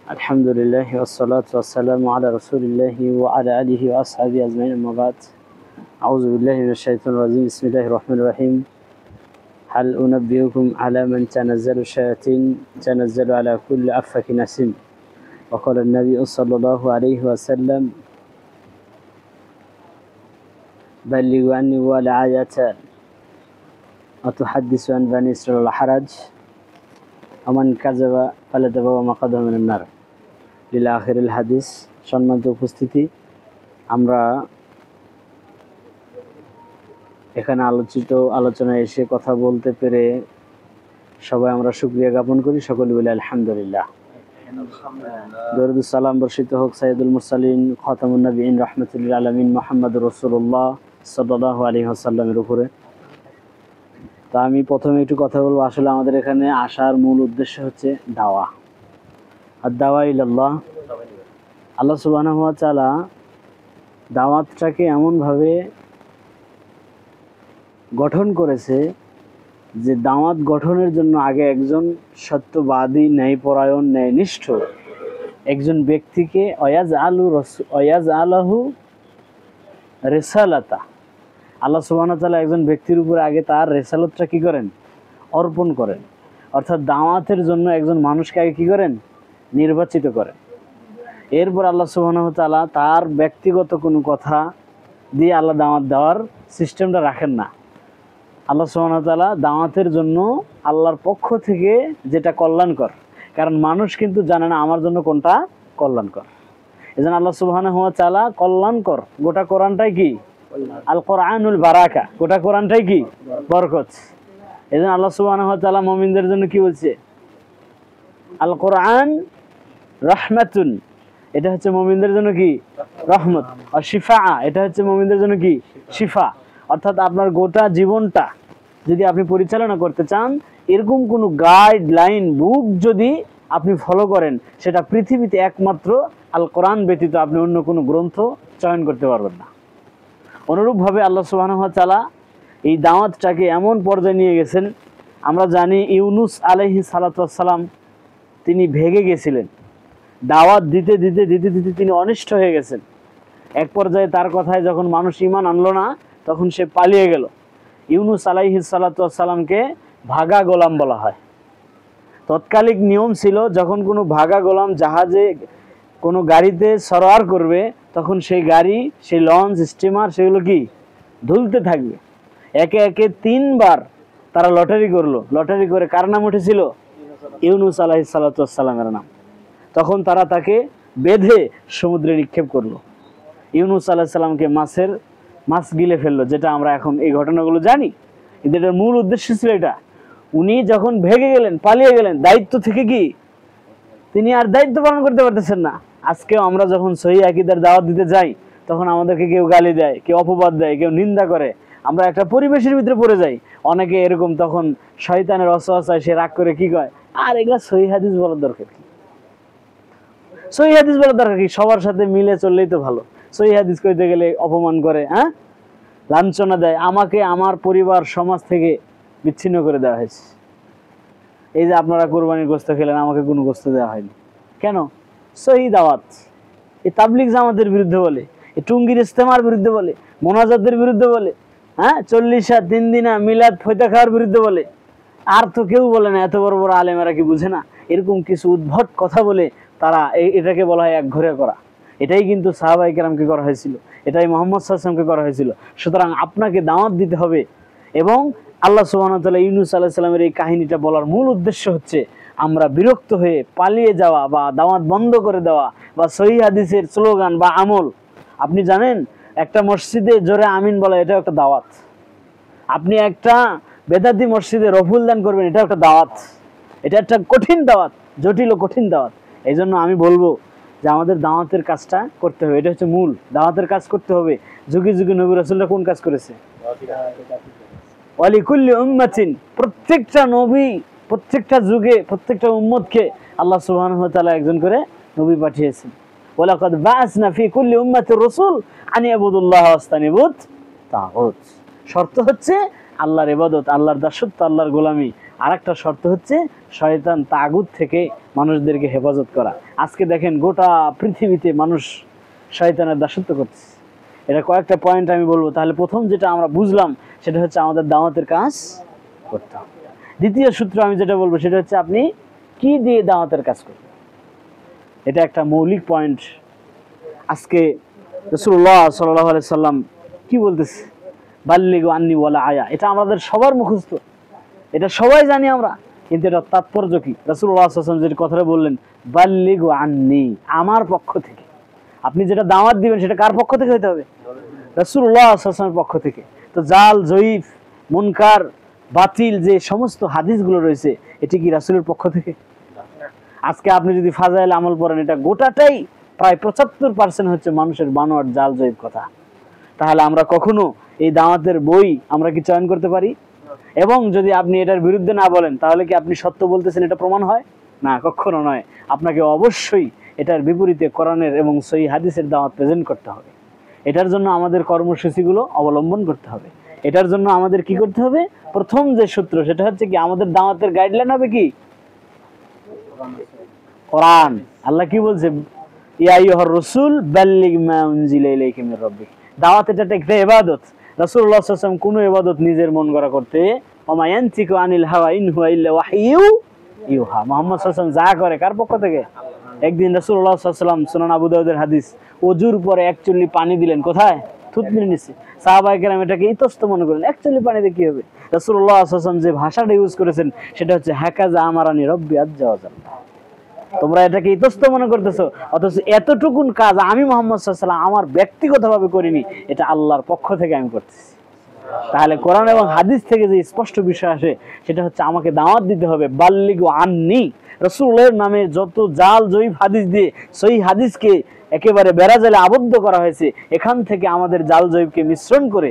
আলহামদুলিল্লাহ ওয়াসসালাতু ওয়াসসালামু আলা রাসূলিল্লাহি ওয়া আলা আলিহি ওয়া আসহাবিহি আজমাইন আম্মা বাদ আউযু বিল্লাহি মিনাশ শাইতানির রাজীম বিসমিল্লাহির রহমানির রহিম হাল উনাব্বিউকুম আলা মান তানাজ্জালু শায়াতিন তানাজ্জালু আলা কুল্লি আফাকিন আসিম ওয়া ক্বালা an-নাবী সাল্লাল্লাহু আলাইহি ওয়াসাল্লাম বাল্লিগু আন্নি ওয়াল আয়াতা আতুহাদ্দিসু আন বানি ইসরাঈল হারাজ আমান কাযাবা ফালাতাবাওয়া মাকাদাহু মিনান নার ইলা আখিরিল হাদিস। সম্মানিত উপস্থিতি, আমরা এখানে আলোচনায় এসে কথা বলতে পেরে সবাই আমরা শুকরিয়া জ্ঞাপন করি। সকলে বলি আলহামদুলিল্লাহ। দরুদ সালাম বর্ষিত হোক সাইয়্যিদুল মুরসালিন খাতামুন নবিয়্যিন রাহমাতুল লিল আলামিন মুহাম্মদুর রাসূলুল্লাহ সাল্লাল্লাহু আলাইহি ওয়াসাল্লামের উপরে। তা আমি প্রথমে একটু কথা বলবো, আসলে আমাদের এখানে আসার মূল উদ্দেশ্য হচ্ছে দাওয়া আর দাওয়া ইলাল্লাহ। আল্লাহ সুবহানাহু ওয়া তাআলা দাওয়াতটাকে এমনভাবে গঠন করেছে যে দাওয়াত গঠনের জন্য আগে একজন সত্যবাদী, ন্যায়পরায়ণ, ন্যায়নিষ্ঠ একজন ব্যক্তিকে অয়াজ আলাহু রেসালাতা, আল্লাহ সুবহানাহু ওয়া তাআলা একজন ব্যক্তির উপরে আগে তার রেসালতটা কি করেন? অর্পণ করেন। অর্থাৎ দাওয়াতের জন্য একজন মানুষকে আগে কি করেন? নির্বাচিত করেন। এরপর আল্লাহ সুবহানাহু ওয়া তাআলা তার ব্যক্তিগত কোনো কথা দিয়ে আল্লাহ দাওয়াত দেওয়ার সিস্টেমটা রাখেন না। আল্লাহ সুবহানাহু ওয়া তাআলা দাওয়াতের জন্য আল্লাহর পক্ষ থেকে যেটা কল্যাণকর, কারণ মানুষ কিন্তু জানে না আমার জন্য কোনটা কল্যাণকর। এজন্য আল্লাহ সুবহানাহু ওয়া তাআলা কল্যাণকর, গোটা কোরআনটাই কি? আল কোরআনুল বারাকা, গোটা কোরআনটাই কি? বরকত। এজন্য আল্লাহ সুবহানাহু ওয়া তাআলা মুমিনদের জন্য কি বলছে? আল কোরআন রাহমাতুন, এটা হচ্ছে মুমিনদের জন্য কি? রহমত। আর শিফা, এটা হচ্ছে মুমিনদের জন্য কি? শিফা। অর্থাৎ আপনার গোটা জীবনটা যদি আপনি পরিচালনা করতে চান, এরকম কোনো গাইডলাইন বুক যদি আপনি ফলো করেন, সেটা পৃথিবীতে একমাত্র আল কোরআন ব্যতীত আপনি অন্য কোনো গ্রন্থ চয়ন করতে পারবেন না। অনুরূপভাবে আল্লাহ সুবহানাহু ওয়া তাআলা এই দাওয়াতটাকে এমন পর্যায়ে নিয়ে গেছেন, আমরা জানি ইউনুস আলাইহিস সালাতু ওয়াস সালাম তিনি ভেগে গেছিলেন। দাওয়াত দিতে দিতে দিতে দিতে তিনি অনিষ্ট হয়ে গেছেন। এক পর্যায়ে তার কথায় যখন মানুষ ঈমান আনলো না, তখন সে পালিয়ে গেল। ইউনুস আলাইহিস সালাতু ওয়াস সালামকে ভাগা গোলাম বলা হয়। তৎকালিক নিয়ম ছিল, যখন কোনো ভাগা গোলাম জাহাজে কোনো গাড়িতে সরোয়ার করবে, তখন সেই গাড়ি, সেই লঞ্চ, স্টিমার, সেগুলো কি ধুলতে থাকবে। একে একে 3 বার তারা লটারি করলো। লটারি করে কার নাম উঠেছিল? ইউনুস আলাইহিস সালাতু ওয়াস সালামের নাম। তখন তারা তাকে বেঁধে সমুদ্রে নিক্ষেপ করলো। ইউনুস আলাইহিস সালামকে মাছ গিলে ফেললো, যেটা আমরা এখন এই ঘটনাগুলো জানি। এটার মূল উদ্দেশ্য ছিল এটা। উনি যখন ভেগে গেলেন, পালিয়ে গেলেন, দায়িত্ব থেকে কি তিনি আর দায়িত্ব পালন করতে পারতেছেন না। আজকেও আমরা যখন সহিহ আকীদার দাওয়াত দিতে যাই, তখন আমাদেরকে কেউ গালি দেয়, কেউ অপবাদ দেয়, কেউ নিন্দা করে। আমরা একটা পরিবেশের ভিতরে পড়ে যাই। অনেকে এরকম তখন শয়তানের ওয়াসওয়াসায় সে রাগ করে কি কয়, আর এগুলা সহিহ হাদিস বলার দরকার কি? সহিহ হাদিস বলার দরকার কি? সবার সাথে মিলে চললেই তো ভালো। সহিহ হাদিস কইতে গেলে অপমান করে, লাঞ্ছনা দেয়। আমাকে আমার পরিবার, সমাজ থেকে বিচ্ছিন্ন করে দেওয়া হয়েছে। এই যে আপনারা কুরবানির গোশত খেলেন, আমাকে কোনো গোশত দেওয়া হয়নি কেন? সহিহ দাওয়াত। এই তাবলিগ জামাতের বিরুদ্ধে বলে, এই টুঙ্গির ইস্তেমার বিরুদ্ধে বলে, মোনাজাতের বিরুদ্ধে বলে, 40 3 দিনা মিলাদ ফয়তা খাওয়ার বিরুদ্ধে বলে। আর তো কেউ বলে না। এত বড় বড় আলেমেরা কি বুঝে না? এরকম কিছু উদ্ভট কথা বলে তারা এটাকে বলা হয় একঘরে করা। এটাই কিন্তু সাহাবায়ে কেরামকে করা হয়েছিল, এটাই মুহাম্মদ সাল্লাল্লাহু আলাইহি ওয়াসাল্লামকে করা হয়েছিল। সুতরাং আপনাকে দাওয়াত দিতে হবে। এবং আল্লাহ সুবহানাহু ওয়া তাআলা ইউনুস আলাইহিস সালামের এই কাহিনীটা বলার মূল উদ্দেশ্য হচ্ছে আমরা বিরক্ত হয়ে পালিয়ে যাওয়া বা দাওয়াত বন্ধ করে দেওয়া বা সহিহ হাদিসের স্লোগান বা আমল। আপনি জানেন, একটা মসজিদে জোরে আমিন বলা, এটা একটা দাওয়াত। আপনি একটা বেদাতি মসজিদে রফুল দান করবেন, এটা একটা দাওয়াত। এটা একটা কঠিন দাওয়াত, জটিল ও কঠিন দাওয়াত। এই জন্য আমি বলবো যে আমাদের দাওয়াতের কাজটা করতে হবে। এটা হচ্ছে মূল, দাওয়াতের কাজ করতে হবে। যুগে যুগে নবী রাসূলরা কোন কাজ করেছে? ওয়ালিকুল্লি উম্মাতিন, প্রত্যেকটা নবী, প্রত্যেকটা যুগে, প্রত্যেকটা উম্মতকে আল্লাহ সুবহানাহু ওয়া তাআলা একজন করে নবী পাঠিয়েছেন। ওয়ালাকাদ বাআসনা ফি কুল্লি উম্মাতির রাসূল আন ইয়াবুদুল্লাহ ওয়াস্তানিবুত তাগুত। শর্ত হচ্ছে আল্লাহর ইবাদত, আল্লাহর দাসত্ব, আল্লাহর গোলামি। আর একটা শর্ত হচ্ছে শয়তান তাগুত থেকে মানুষদেরকে হেফাজত করা। আজকে দেখেন গোটা পৃথিবীতে মানুষ শয়তানের দাসত্ব করছে। এটা কয়েকটা পয়েন্ট আমি বলবো। তাহলে প্রথম যেটা আমরা বুঝলাম সেটা হচ্ছে আমাদের দাওয়াতের কাজ করতে হবে। দ্বিতীয় সূত্র আমি যেটা বলবো সেটা হচ্ছে আপনি কি দিয়ে দাওয়াতের কাজ করবেন, এটা একটা মৌলিক পয়েন্ট। আজকে রাসূলুল্লাহ সাল্লাল্লাহু আলাইহি সাল্লাম কি বলতেছে, বাল্লিগু আন্নি ওয়ালা আয়া, এটা আমাদের সবার মুখস্থ, এটা সবাই জানি আমরা, কিন্তু এটা তাৎপর্য কি? রাসূলুল্লাহ সাল্লাল্লাহু আলাইহি ওয়াসাল্লাম যে কথাটা বললেন, বাল্লিগু আন্নি, আমার পক্ষ থেকে। আপনি যেটা দাওয়াত দিবেন সেটা কার পক্ষ থেকে হতে হবে? রাসূলুল্লাহ সাল্লাল্লাহু আলাইহি ওয়াসাল্লামের পক্ষ থেকে। তো জাল, জয়ীফ, মুনকার, বাতিল যে সমস্ত হাদিসগুলো রয়েছে এটি কি রাসূলের পক্ষ থেকে? আজকে আপনি যদি ফাজাইল আমল পড়েন, এটা গোটাটাই প্রায় 75% হচ্ছে মানুষের বানোয়াট জাল জয়ীফ কথা। তাহলে আমরা কখনো এই দাওয়াতের বই আমরা কি চয়ন করতে পারি? এবং যদি আপনি এটার বিরুদ্ধে না বলেন তাহলে কি আপনি সত্য বলতেছেন এটা প্রমাণ হয় না? কখনো নয়। আপনাকে অবশ্যই এটার বিপরীতে কোরআনের এবং সহিহ হাদিসের দাওয়াত প্রেজেন্ট করতে হবে। এটার জন্য আমাদের কর্মসূচিগুলো অবলম্বন করতে হবে। এটার জন্য আমাদের কি করতে হবে? প্রথম যে সূত্র সেটা হচ্ছে কি, আমাদের দাওয়াতের গাইডলাইন হবে কি? কোরআন। আল্লাহ কি বলছে? ইয়া আইয়ুহার রাসূল বাল্লিগ মা উনজিলা ইলাইকা মির রাব্বিক। দাওয়াত এটা একটা ইবাদত। রাসূলুল্লাহ সাল্লাল্লাহু আলাইহি ওয়াসাল্লাম কোনো ইবাদত নিজের মন গড়া করতে, ওমা ইয়ানতিকু আনিল হাওয়া ইন হুয়া ইল্লা ওয়াহয়ু ইউহা। মুহাম্মদ সাল্লাল্লাহু আলাইহি ওয়াসাল্লাম যা করে কার পক্ষ থেকে? একদিন রাসূলুল্লাহ সাল্লাল্লাহু আলাইহি ওয়াসাল্লাম, সুনান আবু দাউদের হাদিস, ওযুর পরে এক চুল্লি পানি দিলেন। কোথায়? থুতনির নিচে। সাহাবায়ে কেরাম এটাকে ইতস্ত মনে করেন, এক চুল্লি পানিতে কি হবে? রাসূলুল্লাহ সাল্লাল্লাহু আলাইহি ওয়াসাল্লাম যে ভাষাটা ইউজ করেছেন সেটা হচ্ছে হাকাযা আমারানি রব্বি আজ্জা ওয়া জাল্লা। তোমরা এটাকে ইতস্ত মনে করতেছো, অথচ এতটুকুন কাজ আমি মুহাম্মদ সাল্লাল্লাহু আলাইহি ওয়াসাল্লাম আমার ব্যক্তিগতভাবে করিনি, এটা আল্লাহর পক্ষ থেকে আমি করতেছি। তাহলে কোরআন এবং হাদিস থেকে যে স্পষ্ট বিষয় আসে সেটা হচ্ছে আমাকে দাওয়াত দিতে হবে, বাল্লিগু আন্নি। রাসূলের নামে যত জাল জয়ীফ হাদিস দিয়ে সহিহ হাদিসকে একেবারে বেড়াজালে আবদ্ধ করা হয়েছে, এখান থেকে আমাদের জাল জয়ীফকে মিশ্রণ করে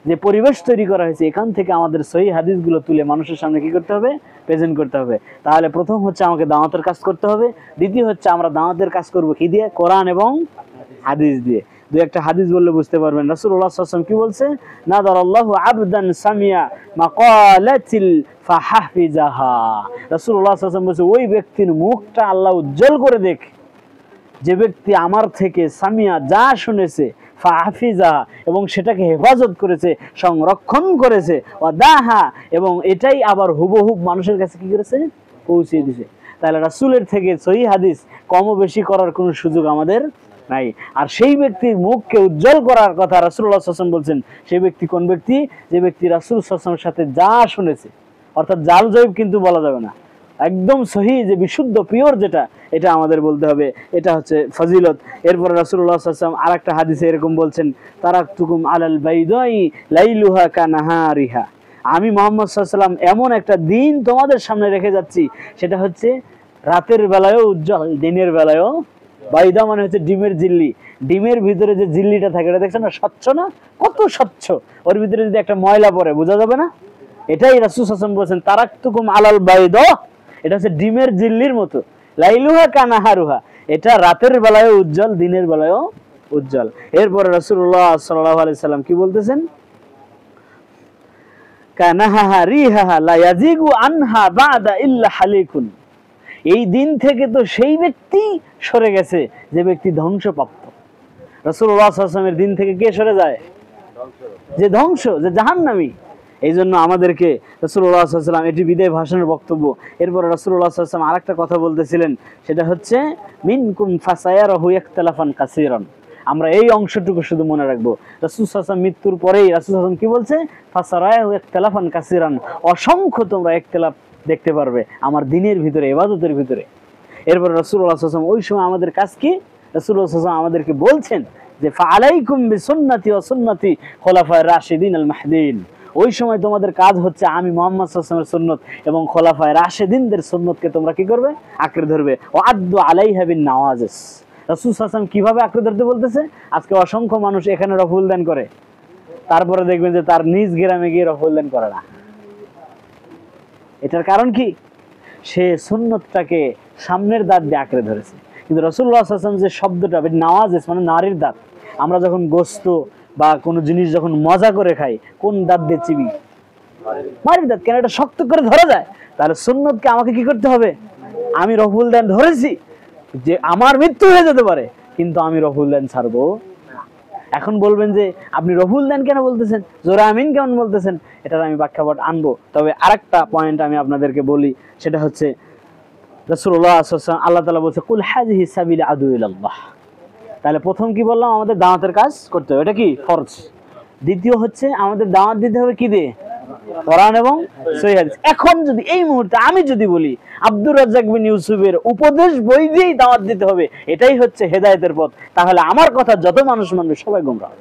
যে পরিবেশ তৈরি করা হয়েছে, এখান থেকে আমাদের সহিহ হাদিসগুলো তুলে মানুষের সামনে কি করতে হবে? প্রেজেন্ট করতে হবে। তাহলে প্রথম হচ্ছে আমাকে দাওয়াতের কাজ করতে হবে। দ্বিতীয় হচ্ছে আমরা দাওয়াতের কাজ করব কি দিয়ে? কোরআন এবং হাদিস দিয়ে। দুই একটা হাদিস বললে বুঝতে পারবেন। রাসূলুল্লাহ সাল্লাল্লাহু আলাইহি ওয়াসাল্লাম কি বলছে? নাদারাল্লাহু আবদান সামিয়া মাকালাতিল ফাহাফিজাহা। রাসূলুল্লাহ সাল্লাল্লাহু আলাইহি ওয়াসাল্লাম বলছে, ওই ব্যক্তির মুখটা আল্লাহ উজ্জ্বল করে দেখ যে ব্যক্তি আমার থেকে সামিয়া যা শুনেছে, ফাহাফিজা এবং সেটাকে হেফাজত করেছে, সংরক্ষণ করেছে, ওয়াদাহা এবং এটাই আবার হুবহুব মানুষের কাছে কি করেছে? পৌঁছে দিয়েছে। তাহলে রাসূলের থেকে সহিহ হাদিস কম বেশি করার কোনো সুযোগ আমাদের নাই। আর সেই ব্যক্তির মুখকে উজ্জ্বল করার কথা রাসূলুল্লাহ সাল্লাল্লাহু আলাইহি ওয়াসাল্লাম বলছেন। সেই ব্যক্তি কোন ব্যক্তি? যে ব্যক্তি রাসূল সাল্লাল্লাহু আলাইহি ওয়াসাল্লামের সাথে যা শুনেছে, অর্থাৎ জাল জয়ীব কিন্তু বলা যাবে না, একদম সহি যে বিশুদ্ধ পিওর যেটা, এটা আমাদের বলতে হবে। এটা হচ্ছে ফজিলত। এরপরে রাসূলুল্লাহ সাল্লাল্লাহু আলাইহি ওয়াসাল্লাম আরেকটা হাদিসে এরকম বলছেন, তারাকতুকুম আলাল বাইদাই লাইলুহা কানাহারিহা। আমি মুহাম্মদ সাল্লাল্লাহু আলাইহি ওয়াসাল্লাম এমন একটা দিন তোমাদের সামনে রেখে যাচ্ছি, সেটা হচ্ছে রাতের বেলায়ও উজ্জ্বল, দিনের বেলায়ও। বাইদা মানে হচ্ছে ডিমের জিল্লি। ডিমের ভিতরে যে জিল্লিটা থাকে এটা দেখছেন না, স্বচ্ছ না? কত স্বচ্ছ। ওর ভিতরে যদি একটা ময়লা পড়ে বোঝা যাবে না? এটাই রাসূল সাল্লাল্লাহু আলাইহি ওয়াসাল্লাম বলেছেন, তারাকতুকুম আলাল বাইদা, এটা হচ্ছে ডিমের জিল্লির মতো, লাইলুহা কানাহারুহা, এটা রাতের বেলায়ও উজ্জ্বল, দিনের বেলায়ও উজ্জ্বল। এরপরে রাসূলুল্লাহ সাল্লাল্লাহু আলাইহি সাল্লাম কি বলতেছেন? কানাহা রিহা লা ইয়াজিগু আনহা বাদা ইল্লা হালিকুন। এই দিন থেকে তো সেই ব্যক্তি সরে গেছে যে ব্যক্তি ধ্বংসপ্রাপ্ত। রাসূলুল্লাহ সাল্লাল্লাহু আলাইহি ওয়াসাল্লামের দিন থেকে কে সরে যায়? যে ধ্বংস, যে জাহান্নামী। এই জন্য আমাদেরকে রাসূলুল্লাহ সাল্লাল্লাহু আলাইহি ওয়াসাল্লাম, এটি বিদায় ভাষণের বক্তব্য। এরপর রাসূলুল্লাহ সাল্লাল্লাহু আলাইহি ওয়াসাল্লাম আরেকটা কথা বলতেছিলেন, সেটা হচ্ছে মিনকুম ফাসায়ারাহু ইখতিলাফান কাসীরান। আমরা এই অংশটুকু শুধু মনে রাখবো। রাসূল সাল্লাল্লাহু আলাইহি ওয়াসাল্লাম মৃত্যুর পরেই রাসূল সাল্লাল্লাহু আলাইহি ওয়াসাল্লাম কি বলছে? ফাসারায়াহু ইখতিলাফান কাসীরান, অসংখ্য তোমরা ইখতিলাফ দেখতে পারবে আমার দ্বীনের ভিতরে, ইবাদতের ভিতরে। এরপর রাসূলুল্লাহ সাল্লাল্লাহু আলাইহি ওয়াসাল্লাম ওই সময় আমাদের কাজ কি? রাসূলুল্লাহ সাল্লাল্লাহু আলাইহি ওয়াসাল্লাম আমাদেরকে বলছেন যে ফাআলাইকুম বিসুন্নতি ওয়া সুন্নতি খুলাফায়ে রাশিদিন আল মাহদিন। ওই সময় তোমাদের কাজ হচ্ছে আমি মুহাম্মদ সাল্লাল্লাহু আলাইহি ওয়াসাল্লামের সুন্নত এবং খোলাফায়ে রাশিদিনদের সুন্নতকে তোমরা কি করবে? আঁকড়ে ধরবে। ওয়া আদ্দু আলাইহা বিন নওয়াজিস। রাসূল সাল্লাল্লাহু আলাইহি ওয়াসাল্লাম কিভাবে আঁকড়ে ধরতে বলতেছে? আজকে অসংখ্য মানুষ এখানে রফুল দান করে, তারপরে দেখবেন যে তার নিজ গ্রামে গিয়ে রফুল দান করে না। এটার কারণ কি? সে সুন্নতটাকে সামনের দাঁত দিয়ে আঁকড়ে ধরেছে। কিন্তু রাসূলুল্লাহ সাল্লাল্লাহু আলাইহি ওয়াসাল্লাম যে শব্দটা নওয়াজিস মানে নারীর দাঁত, আমরা যখন গোশত বা কোনো জিনিস যখন মজা করে খাই কোন দাঁত দিয়ে চিবি? মারিফাত কেন এটা শক্ত করে ধরা যায়? তাহলে সুন্নতকে আমাকে কি করতে হবে? আমি রফুল দান ধরেছি, যে আমার মৃত্যু হয়ে যেতে পারে, কিন্তু আমি রফুল দান ছাড়বো। এখন বলবেন যে আপনি রফুল দান কেন বলতেছেন, জোরে আমিন কেমন বলতেছেন? এটার আমি ব্যাখ্যাপট আনবো। তবে আরেকটা পয়েন্ট আমি আপনাদেরকে বলি, সেটা হচ্ছে রাসূলুল্লাহ সাল্লাল্লাহু আলাইহি ওয়াসাল্লাম, আল্লাহ তাআলা বলছে কুল হাযিহি সাবিলি আদু ইলাল্লাহ। তাহলে প্রথম কি বললাম? আমাদের দাওয়াতের কাজ করতে হবে, এটা কি ফরজ। দ্বিতীয় হচ্ছে আমাদের দাওয়াত দিতে হবে কি দিয়ে? কোরআন এবং সহিহ হাদিস। এখন যদি এই মুহূর্তে আমি যদি বলি আব্দুর রাজ্জাক বিন ইউসুফের উপদেশ বই দিয়েই দাওয়াত দিতে হবে, এটাই হচ্ছে হেদায়েতের পথ, তাহলে আমার কথা যত মানুষ মানবে সবাই গোমরাহ।